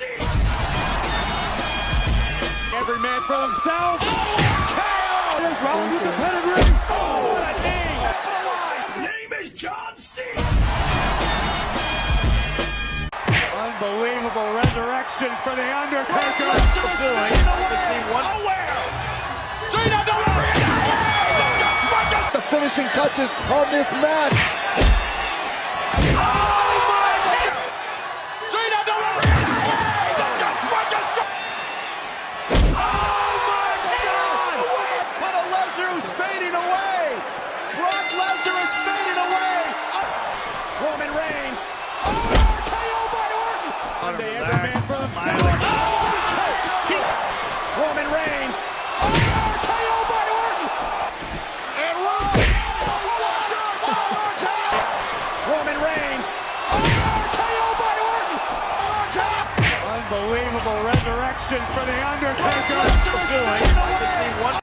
Every man for himself. KO! There's Rollins with the pedigree. Oh, what a knee. His name is John C. Unbelievable resurrection for the Undertaker. The finishing touches on this match. Fading away. Brock Lesnar is fading away. Roman Reigns. KO by Orton. Monday, every man for himself. Roman Reigns. KO by Orton. And Roman Reigns. KO by Orton. Unbelievable resurrection for the Undertaker.